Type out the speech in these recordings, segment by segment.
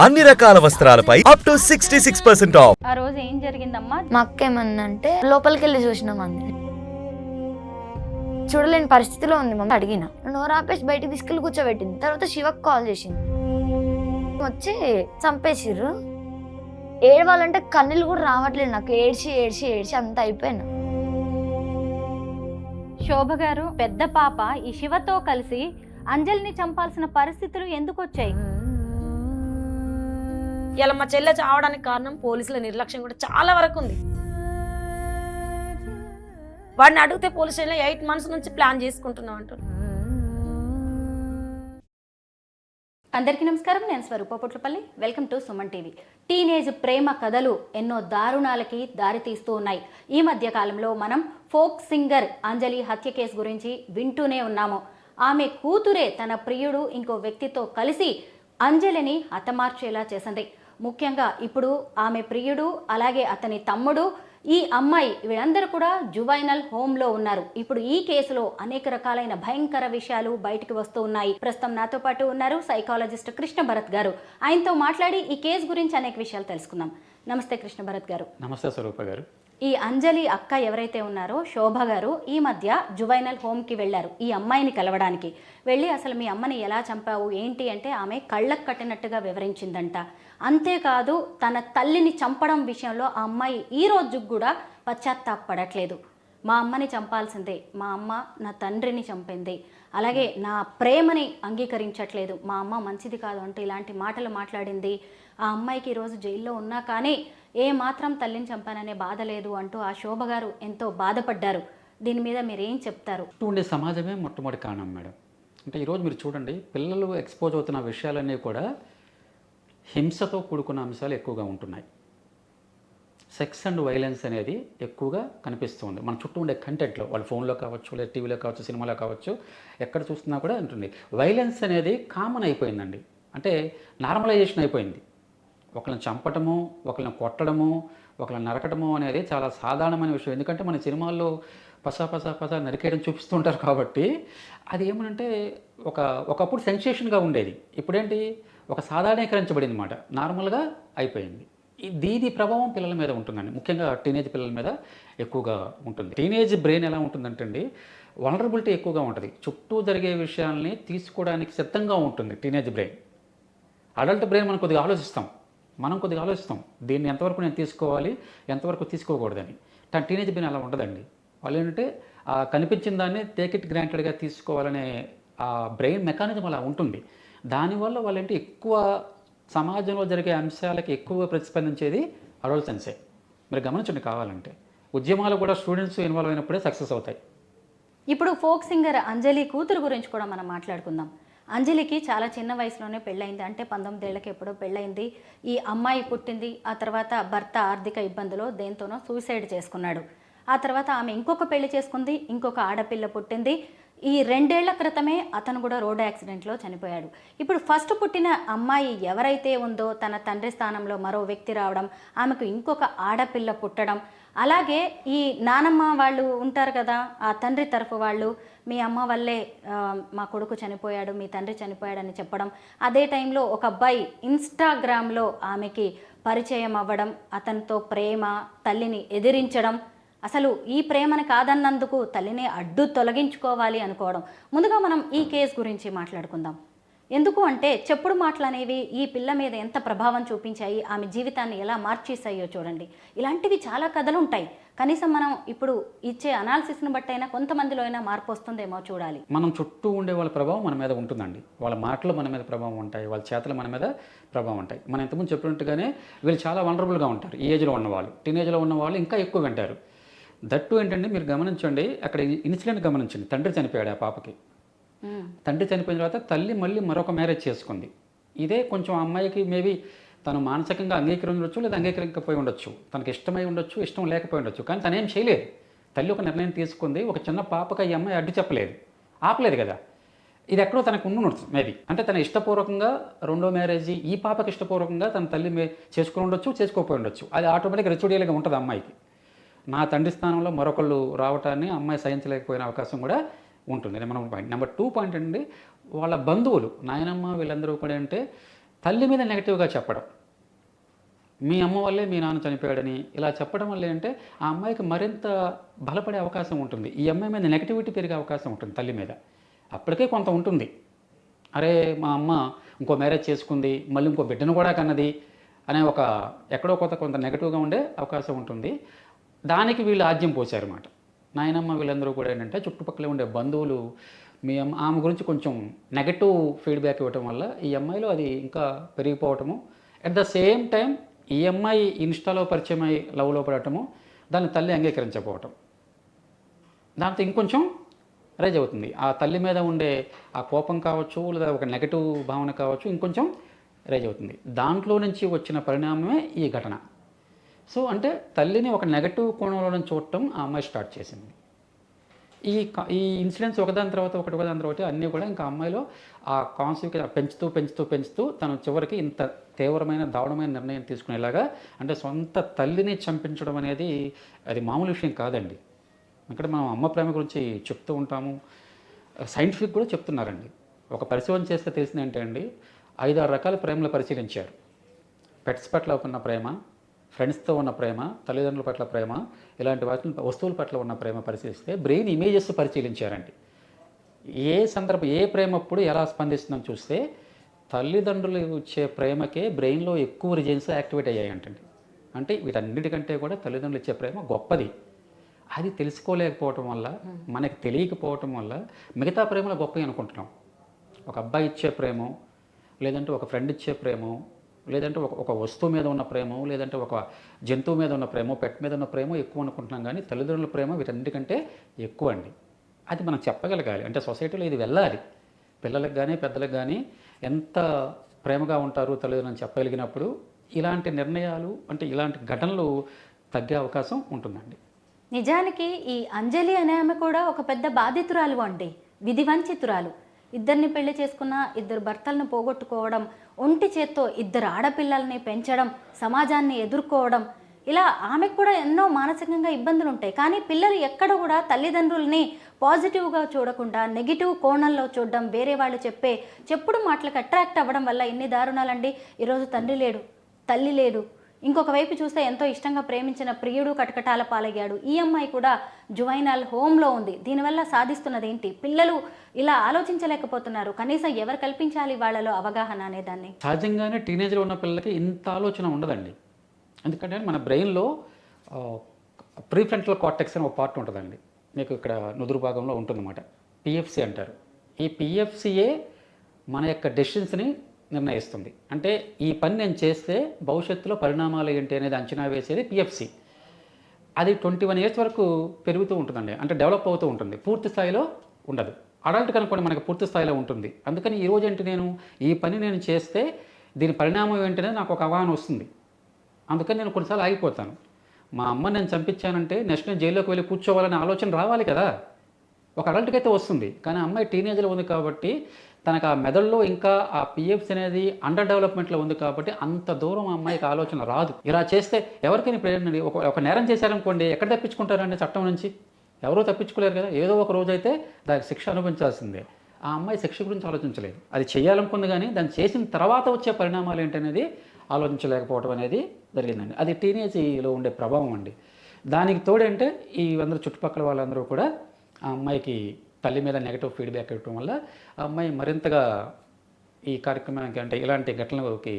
అన్ని రకాల వస్త్రాలపై up to 66% of. ఆ రోజు ఏం జరిగిందమ్మా? మా అక్క ఏమన్నంటే లోపలికి వెళ్ళి చూసినాం అంది. చూడలేని పరిస్థితిలో ఉంది మమ్మీ. అడిగిన నోరు ఆపేసి బయటికి తీసుకెళ్ళి కూర్చోబెట్టింది. తర్వాత శివకు కాల్ చేసింది. వచ్చి చంపేసిర్రు. ఏడవాలంటే కన్నీళ్ళు కూడా రావట్లేదు నాకు. ఏడ్చి ఏడ్చి ఏడ్చి అంత అయిపోయినా. శోభ గారు, పెద్ద పాప ఈ శివతో కలిసి అంజలిని చంపాల్సిన పరిస్థితులు ఎందుకు వచ్చాయి? ఇలా మా చెల్లె చావడానికి కారణం పోలీసుల నిర్లక్ష్యం కూడా చాలా వరకు ఉంది. వాడిని అడిగితే పోలీస్ స్టేషన్లో 8 months నుంచి ప్లాన్ చేసుకుంటున్నాం అంటారు. అందరికీ నమస్కారం, నేను Swaroopa Putlapalli. Welcome to Suman TV. Teenage ప్రేమ కథలు ఎన్నో దారుణాలకి దారితీస్తూ ఉన్నాయి. ఈ మధ్య కాలంలో మనం ఫోక్ సింగర్ అంజలి హత్య కేసు గురించి వింటూనే ఉన్నాము. ఆమె కూతురే తన ప్రియుడు ఇంకో వ్యక్తితో కలిసి అంజలిని హతమార్చేలా చేసింది. ముఖ్యంగా ఇప్పుడు ఆమె ప్రియుడు అలాగే అతని తమ్ముడు, ఈ అమ్మాయి వీళ్ళందరూ కూడా జువైనల్ హోమ్లో ఉన్నారు. ఇప్పుడు ఈ కేసులో అనేక రకాలైన భయంకర విషయాలు బయటికి వస్తూ ఉన్నాయి. ప్రస్తుతం నాతో పాటు ఉన్నారు సైకాలజిస్ట్ కృష్ణ భరత్ గారు. ఆయనతో మాట్లాడి ఈ కేసు గురించి అనేక విషయాలు తెలుసుకుందాం. నమస్తే కృష్ణ భరత్ గారు. నమస్తే స్వరూప గారు. ఈ అంజలి అక్క ఎవరైతే ఉన్నారో శోభ గారు ఈ మధ్య జువైనల్ హోమ్కి వెళ్ళారు ఈ అమ్మాయిని కలవడానికి. వెళ్ళి అసలు మీ అమ్మని ఎలా చంపావు ఏంటి అంటే ఆమె కళ్ళకు కట్టినట్టుగా వివరించిందంట. అంతేకాదు తన తల్లిని చంపడం విషయంలో ఆ అమ్మాయి ఈ రోజుకు కూడా పశ్చాత్తాపడట్లేదు. మా అమ్మని చంపాల్సిందే, మా అమ్మ నా తండ్రిని చంపింది, అలాగే నా ప్రేమని అంగీకరించట్లేదు, మా అమ్మ మంచిది కాదు అంటూ ఇలాంటి మాటలు మాట్లాడింది. ఆ అమ్మాయికి ఈరోజు జైల్లో ఉన్నా కానీ ఏ మాత్రం తల్లిని చంపాననే బాధ లేదు అంటూ ఆ శోభ గారు ఎంతో బాధపడ్డారు. దీని మీద మీరు ఏం చెప్తారు? ఉండే సమాజమే మొట్టమొదటి కారణం మేడం. అంటే ఈరోజు మీరు చూడండి, పిల్లలు ఎక్స్పోజ్ అవుతున్న విషయాలన్నీ కూడా హింసతో కూడుకున్న అంశాలు ఎక్కువగా ఉంటున్నాయి. సెక్స్ అండ్ వైలెన్స్ అనేది ఎక్కువగా కనిపిస్తుంది మన చుట్టూ ఉండే కంటెంట్లో. వాళ్ళ ఫోన్లో కావచ్చు, లేదా టీవీలో కావచ్చు, సినిమాలో కావచ్చు, ఎక్కడ చూస్తున్నా కూడా ఉంటుంది. వైలెన్స్ అనేది కామన్ అయిపోయిందండి. అంటే నార్మలైజేషన్ అయిపోయింది. ఒకరిని చంపటము, ఒకరిని కొట్టడము, ఒకరిని నరకటము అనేది చాలా సాధారణమైన విషయం. ఎందుకంటే మన సినిమాల్లో పసా నరికేయడం చూపిస్తుంటారు కాబట్టి అది ఏమనంటే ఒకప్పుడు సెన్సేషన్గా ఉండేది. ఇప్పుడేంటి ఒక సాధారణీకరించబడింది మాట, నార్మల్గా అయిపోయింది. దీని ప్రభావం పిల్లల మీద ఉంటుందండి. ముఖ్యంగా టీనేజ్ పిల్లల మీద ఎక్కువగా ఉంటుంది. టీనేజ్ బ్రెయిన్ ఎలా ఉంటుందంటే అండి, వలనరబిలిటీ ఎక్కువగా ఉంటుంది. చుట్టూ జరిగే విషయాల్ని తీసుకోవడానికి సిద్ధంగా ఉంటుంది టీనేజ్ బ్రెయిన్. అడల్ట్ బ్రెయిన్ మనం కొద్దిగా ఆలోచిస్తాం దీన్ని ఎంతవరకు నేను తీసుకోవాలి, ఎంతవరకు తీసుకోకూడదని. టీనేజ్ బ్రెయిన్ అలా ఉండదండి. వాళ్ళు ఏంటంటే కనిపించిన దాన్ని టేక్ ఇట్ గ్రాంటెడ్గా తీసుకోవాలనే ఆ బ్రెయిన్ మెకానిజం అలా ఉంటుంది. దానివల్ల వాళ్ళంటే ఎక్కువ సమాజంలో జరిగే అంశాలకి ఎక్కువ ప్రతిస్పందించేది అడోలసెన్సే. మీరు గమనించండి, కావాలంటే ఉద్యమాలు కూడా స్టూడెంట్స్ ఇన్వాల్వ్ అయినప్పుడే సక్సెస్ అవుతాయి. ఇప్పుడు ఫోక్ సింగర్ అంజలి కూతురు గురించి కూడా మనం మాట్లాడుకుందాం. అంజలికి చాలా చిన్న వయసులోనే పెళ్ళయింది. అంటే 19 ఏళ్ళకి ఎప్పుడో పెళ్ళయింది. ఈ అమ్మాయి పుట్టింది. ఆ తర్వాత భర్త ఆర్థిక ఇబ్బందులో దేంతోనో సూసైడ్ చేసుకున్నాడు. ఆ తర్వాత ఆమె ఇంకొక పెళ్లి చేసుకుంది, ఇంకొక ఆడపిల్ల పుట్టింది. ఈ 2 ఏళ్ల క్రితమే అతను కూడా రోడ్డు యాక్సిడెంట్లో చనిపోయాడు. ఇప్పుడు ఫస్ట్ పుట్టిన అమ్మాయి ఎవరైతే ఉందో తన తండ్రి స్థానంలో మరో వ్యక్తి రావడం, ఆమెకు ఇంకొక ఆడపిల్ల పుట్టడం, అలాగే ఈ నానమ్మ వాళ్ళు ఉంటారు కదా, ఆ తండ్రి తరఫు వాళ్ళు మీ అమ్మ వల్లే మా కొడుకు చనిపోయాడు, మీ తండ్రి చనిపోయాడని చెప్పడం. అదే టైంలో ఒక అబ్బాయి ఇన్స్టాగ్రామ్లో ఆమెకి పరిచయం అవ్వడం, అతనితో ప్రేమ, తల్లిని ఎదిరించడం, అసలు ఈ ప్రేమను కాదన్నందుకు తల్లిని అడ్డు తొలగించుకోవాలి అనుకోవడం. ముందుగా మనం ఈ కేసు గురించి మాట్లాడుకుందాం. ఎందుకు అంటే చెప్పుడు మాటలు అనేవి ఈ పిల్ల మీద ఎంత ప్రభావం చూపించాయి, ఆమె జీవితాన్ని ఎలా మార్చేసాయో చూడండి. ఇలాంటివి చాలా కథలు ఉంటాయి. కనీసం మనం ఇప్పుడు ఇచ్చే అనాలిసిస్ను బట్టైనా కొంతమందిలో అయినా మార్పు వస్తుందేమో చూడాలి. మనం చుట్టూ ఉండే వాళ్ళ ప్రభావం మన మీద ఉంటుందండి. వాళ్ళ మాటలు మన మీద ప్రభావం ఉంటాయి, వాళ్ళ చేతలు మన మీద ప్రభావం ఉంటాయి. మనం ఇంతకుముందు చెప్పినట్టుగానే వీళ్ళు చాలా వనరబుల్గా ఉంటారు. ఈ ఏజ్లో ఉన్నవాళ్ళు, టీనేజ్లో ఉన్న వాళ్ళు ఇంకా ఎక్కువ వింటారు. దట్టు ఏంటంటే మీరు గమనించండి, అక్కడ ఇన్సిడెంట్ గమనించండి. తండ్రి చనిపోయాడు ఆ పాపకి. తండ్రి చనిపోయిన తర్వాత తల్లి మళ్ళీ మరొక మ్యారేజ్ చేసుకుంది. ఇదే కొంచెం అమ్మాయికి మేబీ తను మానసికంగా అంగీకరించవచ్చు, లేదా అంగీకరించకపోయి ఉండొచ్చు, తనకి ఇష్టమై ఉండొచ్చు, ఇష్టం లేకపోయి ఉండొచ్చు. కానీ తనేం చేయలేదు. తల్లి ఒక నిర్ణయం తీసుకుంది. ఒక చిన్న పాపకి ఈ అమ్మాయి అడ్డు చెప్పలేదు, ఆపలేదు కదా. ఇది ఎక్కడో తనకు ఉండొచ్చు మేబీ. అంటే తన ఇష్టపూర్వకంగా రెండో మ్యారేజ్ ఈ పాపకి ఇష్టపూర్వకంగా తన తల్లి చేసుకుని ఉండొచ్చు, చేసుకోకపోయి ఉండొచ్చు. అది ఆటోమేటిక్గా రెచ్యుడియల్గా ఉంటుంది అమ్మాయికి. నా తండ్రి స్థానంలో మరొకళ్ళు రావటాన్ని అమ్మాయి సహించలేకపోయిన అవకాశం కూడా ఉంటుంది. మనం పాయింట్ నెంబర్ 2 పాయింట్ అండి, వాళ్ళ బంధువులు, నాయనమ్మ వీళ్ళందరూ కూడా అంటే తల్లి మీద నెగిటివ్గా చెప్పడం, మీ అమ్మ వల్లే మీ నాన్న చనిపోయాడని ఇలా చెప్పడం వల్ల ఏంటంటే ఆ అమ్మాయికి మరింత బలపడే అవకాశం ఉంటుంది. ఈ అమ్మాయి మీద నెగిటివిటీ పెరిగే అవకాశం ఉంటుంది తల్లి మీద. అప్పటికే కొంత ఉంటుంది, అరే మా అమ్మ ఇంకో మ్యారేజ్ చేసుకుంది, మళ్ళీ ఇంకో బిడ్డను కూడా కన్నది అనే ఒక ఎక్కడో కొంత నెగిటివ్గా ఉండే అవకాశం ఉంటుంది. దానికి వీళ్ళు ఆజ్యం పోసారన్నమాట. నాయనమ్మ వీళ్ళందరూ కూడా ఏంటంటే చుట్టుపక్కల ఉండే బంధువులు మీ ఆమె గురించి కొంచెం నెగటివ్ ఫీడ్బ్యాక్ ఇవ్వటం వల్ల ఈ అమ్మాయిలో అది ఇంకా పెరిగిపోవటము. అట్ ద సేమ్ టైం ఈ అమ్మాయి ఇన్స్టాలో పరిచయం అయ్యి లవ్లో పడటము, దాన్ని తల్లి అంగీకరించకపోవటం, దాంతో ఇంకొంచెం రైజ్ అవుతుంది. ఆ తల్లి మీద ఉండే ఆ కోపం కావచ్చు, లేదా ఒక నెగటివ్ భావన కావచ్చు, ఇంకొంచెం రైజ్ అవుతుంది. దాంట్లో నుంచి వచ్చిన పరిణామమే ఈ ఘటన. సో అంటే తల్లిని ఒక నెగటివ్ కోణంలో చూడటం ఆ అమ్మాయి స్టార్ట్ చేసింది. ఈ ఇన్సిడెంట్స్ ఒకదాని తర్వాత ఒకటి అన్నీ కూడా ఇంకా అమ్మాయిలో ఆ కాన్సెప్ట్ పెంచుతూ తను చివరికి ఇంత తీవ్రమైన దారుణమైన నిర్ణయం తీసుకునేలాగా, అంటే సొంత తల్లిని చంపించడం అనేది అది మామూలు విషయం కాదండి. ఇక్కడ మనం అమ్మ ప్రేమ గురించి చెప్తూ ఉంటాము, సైంటిఫిక్ కూడా చెప్తున్నారండి. ఒక పరిశోధన చేస్తే తెలిసింది ఏంటంటే 5-6 రకాల ప్రేమలు పరిశీలించారు. పెట్స్ పట్ల ఉన్న ప్రేమ, ఫ్రెండ్స్తో ఉన్న ప్రేమ, తల్లిదండ్రుల పట్ల ప్రేమ, ఇలాంటి వాటిని వస్తువుల పట్ల ఉన్న ప్రేమ పరిశీలిస్తే బ్రెయిన్ ఇమేజెస్ పరిశీలించారండి. ఏ ప్రేమ అప్పుడు ఎలా స్పందిస్తుందని చూస్తే తల్లిదండ్రులు ఇచ్చే ప్రేమకే బ్రెయిన్లో ఎక్కువ రీజన్స్ యాక్టివేట్ అయ్యాయంటండి. అంటే వీటన్నిటికంటే కూడా తల్లిదండ్రులు ఇచ్చే ప్రేమ గొప్పది. అది తెలుసుకోలేకపోవటం వల్ల, మనకి తెలియకపోవటం వల్ల మిగతా ప్రేమలు గొప్పవి అనుకుంటున్నాం. ఒక అబ్బాయి ఇచ్చే ప్రేమో, లేదంటే ఒక ఫ్రెండ్ ఇచ్చే ప్రేమో, లేదంటే ఒక వస్తువు మీద ఉన్న ప్రేమో, లేదంటే ఒక జంతువు మీద ఉన్న ప్రేమో, పెట్ మీద ఉన్న ప్రేమో ఎక్కువ అనుకుంటున్నాం. కానీ తల్లిదండ్రుల ప్రేమ వీటన్నిటికంటే ఎక్కువ అండి. అది మనం చెప్పగలగాలి. అంటే సొసైటీలో ఇది వెళ్ళాలి. పిల్లలకు కానీ పెద్దలకు కానీ ఎంత ప్రేమగా ఉంటారు తల్లిదండ్రులు చెప్పగలిగినప్పుడు ఇలాంటి నిర్ణయాలు, అంటే ఇలాంటి ఘటనలు తగ్గే అవకాశం ఉంటుందండి. నిజానికి ఈ అంజలి అనే ఆమె కూడా ఒక పెద్ద బాధితురాలు అండి, విధివంచితురాలు. ఇద్దరిని పెళ్లి చేసుకున్న, 2 భర్తలను పోగొట్టుకోవడం, ఒంటి చేత్తో 2 ఆడపిల్లల్ని పెంచడం, సమాజాన్ని ఎదుర్కోవడం, ఇలా ఆమెకు కూడా ఎన్నో మానసికంగా ఇబ్బందులు ఉంటాయి. కానీ పిల్లలు ఎక్కడ కూడా తల్లిదండ్రుల్ని పాజిటివ్గా చూడకుండా నెగిటివ్ కోణంలో చూడడం, వేరే వాళ్ళు చెప్పే చెప్పుడు మాటలకు అట్రాక్ట్ అవ్వడం వల్ల ఇన్ని దారుణాలండి. ఈరోజు తండ్రి లేడు, తల్లి లేడు, ఇంకొక వైపు చూస్తే ఎంతో ఇష్టంగా ప్రేమించిన ప్రియుడు కటకటాల పాలయ్యాడు. ఈ అమ్మాయి కూడా జువైనల్ హోమ్లో ఉంది. దీనివల్ల సాధిస్తున్నది ఏంటి? పిల్లలు ఇలా ఆలోచించలేకపోతున్నారు. కనీసం ఎవరు కల్పించాలి వాళ్ళలో అవగాహన అనేదాన్ని? సహజంగానే టీనేజ్లో ఉన్న పిల్లలకి ఇంత ఆలోచన ఉండదండి. ఎందుకంటే మన బ్రెయిన్లో ప్రీఫ్రంటల్ కార్టెక్స్ అని ఒక పార్ట్ ఉంటుందండి, మీకు ఇక్కడ నుదురు భాగంలో ఉంటుందన్నమాట. పిఎఫ్సి అంటారు. ఈ పిఎఫ్సియే మన యొక్క డెసిషన్స్ని నిర్ణయిస్తుంది. అంటే ఈ పని నేను చేస్తే భవిష్యత్తులో పరిణామాలు ఏంటి అనేది అంచనా వేసేది పిఎఫ్సి. అది 21 years వరకు పెరుగుతూ ఉంటుందండి, అంటే డెవలప్ అవుతూ ఉంటుంది. పూర్తి స్థాయిలో ఉండదు. అడల్ట్ కనుక్కోండి మనకు పూర్తి స్థాయిలో ఉంటుంది. అందుకని ఈరోజు ఏంటి, ఈ పని నేను చేస్తే దీని పరిణామం ఏంటనేది నాకు ఒక అవగాహన వస్తుంది. అందుకని నేను కొన్నిసార్లు ఆగిపోతాను. మా అమ్మ నేను చంపించానంటే నెక్స్ట్ నేను జైల్లోకి వెళ్ళి కూర్చోవాలనే ఆలోచన రావాలి కదా, ఒక అడల్ట్కి అయితే వస్తుంది. కానీ అమ్మాయి టీనేజ్లో ఉంది కాబట్టి తనకు ఆ మెదడులో ఇంకా ఆ పిఎఫ్స్ అనేది అండర్ డెవలప్మెంట్లో ఉంది కాబట్టి అంత దూరం ఆ అమ్మాయికి ఆలోచన రాదు. ఇలా చేస్తే ఎవరికైనా ప్రేరణ, ఒక నేరం చేశారనుకోండి, ఎక్కడ తప్పించుకుంటారండి చట్టం నుంచి? ఎవరూ తప్పించుకోలేరు కదా. ఏదో ఒక రోజు అయితే దానికి శిక్ష అనుభవించాల్సిందే. ఆ అమ్మాయి శిక్ష గురించి ఆలోచించలేదు. అది చేయాలనుకుంది కానీ దాన్ని చేసిన తర్వాత వచ్చే పరిణామాలు ఏంటనేది ఆలోచించలేకపోవడం అనేది జరిగిందండి. అది టీనేజ్లో ఉండే ప్రభావం అండి. దానికి తోడంటే ఈ అందరూ చుట్టుపక్కల వాళ్ళందరూ కూడా ఆ అమ్మాయికి తల్లి మీద నెగటివ్ ఫీడ్బ్యాక్ ఇవ్వడం వల్ల ఆ అమ్మాయి మరింతగా ఈ కార్యక్రమానికి, అంటే ఇలాంటి ఘటనలకి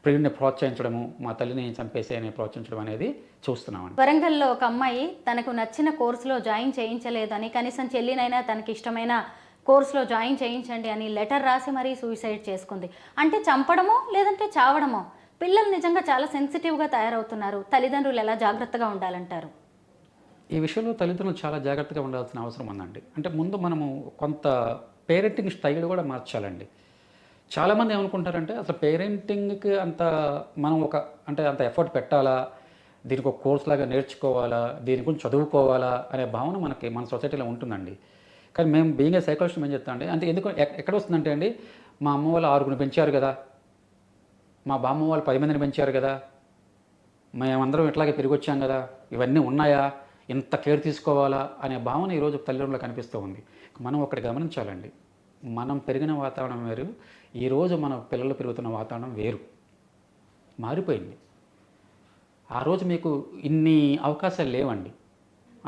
ప్రియుడిని ప్రోత్సహించడము, మా తల్లిని చంపేసేయని ప్రోత్సహించడం అనేది చూస్తున్నామండి. వరంగల్లో ఒక అమ్మాయి తనకు నచ్చిన కోర్సులో జాయిన్ చేయించలేదని, కనీసం చెల్లినైనా తనకి ఇష్టమైన కోర్సులో జాయిన్ చేయించండి అని లెటర్ రాసి మరీ సూసైడ్ చేసుకుంది. అంటే చంపడమో లేదంటే చావడమో. పిల్లలు నిజంగా చాలా సెన్సిటివ్గా తయారవుతున్నారు. తల్లిదండ్రులు ఎలా జాగ్రత్తగా ఉండాలంటారు? ఈ విషయంలో తల్లిదండ్రులు చాలా జాగ్రత్తగా ఉండాల్సిన అవసరం ఉందండి. అంటే ముందు మనము కొంత పేరెంటింగ్ స్టైల్ కూడా మార్చాలండి. చాలామంది ఏమనుకుంటారంటే అసలు పేరెంటింగ్కి అంత మనం అంత ఎఫర్ట్ పెట్టాలా, దీనికి ఒక కోర్స్ లాగా నేర్చుకోవాలా, దీని గురించి చదువుకోవాలా అనే భావన మన సొసైటీలో ఉంటుందండి. కానీ మేము బీయింగ్ ఏ సైకాలజిస్ట్ ఏం చెప్తామండి, అంటే ఎందుకు ఎక్కడ వస్తుందంటే అండి, మా అమ్మ వాళ్ళు 6 పెంచారు కదా, మా బామ్మ వాళ్ళు 10 మందిని పెంచారు కదా, మేమందరం ఇట్లాగే పెరిగి వచ్చాం కదా, ఇవన్నీ ఉన్నాయా, ఇంత కేర్ తీసుకోవాలా అనే భావన ఈరోజు తల్లిదండ్రులకు కనిపిస్తూ ఉంది. మనం ఒకటి గమనించాలండి, మనం పెరిగిన వాతావరణం వేరు, ఈరోజు మన పిల్లలు పెరుగుతున్న వాతావరణం వేరు, మారిపోయింది. ఆ రోజు మీకు ఇన్ని అవకాశాలు లేవండి.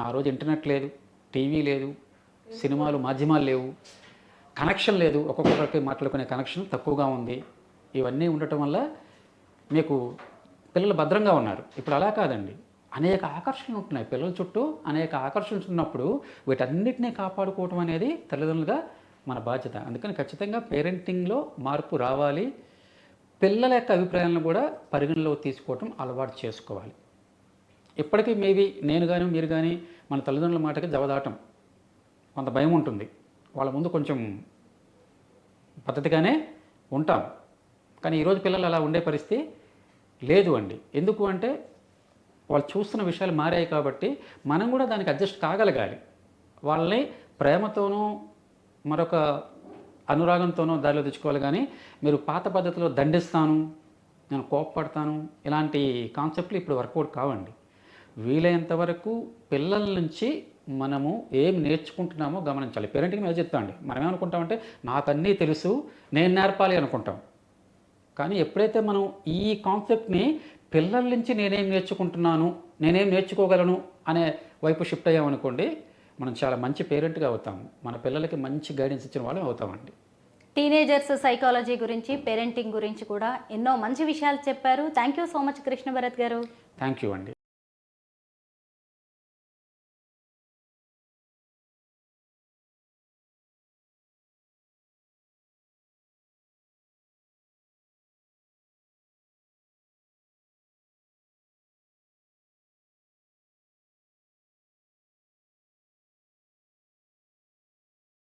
ఆ రోజు ఇంటర్నెట్ లేదు, టీవీ లేదు, సినిమాలు మాధ్యమాలు లేవు, కనెక్షన్ లేదు, ఒక్కొక్కరికి మాట్లాడుకునే కనెక్షన్ తక్కువగా ఉంది. ఇవన్నీ ఉండటం వల్ల మీకు పిల్లలు భద్రంగా ఉన్నారు. ఇప్పుడు అలా కాదండి, అనేక ఆకర్షణలు ఉంటున్నాయి పిల్లల చుట్టూ. అనేక ఆకర్షణలు ఉన్నప్పుడు వీటన్నిటినీ కాపాడుకోవటం అనేది తల్లిదండ్రులుగా మన బాధ్యత. అందుకని ఖచ్చితంగా పేరెంటింగ్లో మార్పు రావాలి. పిల్లల యొక్క అభిప్రాయాలను కూడా పరిగణలో తీసుకోవటం అలవాటు చేసుకోవాలి. ఇప్పటికీ మేబీ నేను కానీ మీరు కానీ మన తల్లిదండ్రుల మాటకి జవదాటం, కొంత భయం ఉంటుంది. వాళ్ళ ముందు కొంచెం పద్ధతిగానే ఉంటాం. కానీ ఈరోజు పిల్లలు అలా ఉండే పరిస్థితి లేదు అండి. ఎందుకు అంటే వాళ్ళు చూస్తున్న విషయాలు మారాయి కాబట్టి మనం కూడా దానికి అడ్జస్ట్ కాగలగాలి. వాళ్ళని ప్రేమతోనూ మరొక అనురాగంతోనూ దారిలో తెచ్చుకోవాలి. కానీ మీరు పాత పద్ధతిలో దండిస్తాను, నేను కోపపడతాను, ఇలాంటి కాన్సెప్ట్లు ఇప్పుడు వర్కౌట్ కావండి. వీలైనంత వరకు పిల్లల నుంచి మనము ఏం నేర్చుకుంటున్నామో గమనించాలి. పేరెంటింగ్ మీద చెప్తామండి, మనం ఏమనుకుంటామంటే నాకు అన్నీ తెలుసు, నేను నేర్పాలి అనుకుంటాం. కానీ ఎప్పుడైతే మనం ఈ కాన్సెప్ట్ని పిల్లల నుంచి నేనేం నేర్చుకుంటున్నాను, నేనేం నేర్చుకోగలను అనే వైపు షిఫ్ట్ అయ్యామనుకోండి, మనం చాలా మంచి పేరెంట్గా అవుతాము. మన పిల్లలకి మంచి గైడెన్స్ ఇచ్చిన వాళ్ళం అవుతామండి. టీనేజర్స్ సైకాలజీ గురించి, పేరెంటింగ్ గురించి కూడా ఎన్నో మంచి విషయాలు చెప్పారు. Thank you so much Krishna Bharat garu. Thank you అండి.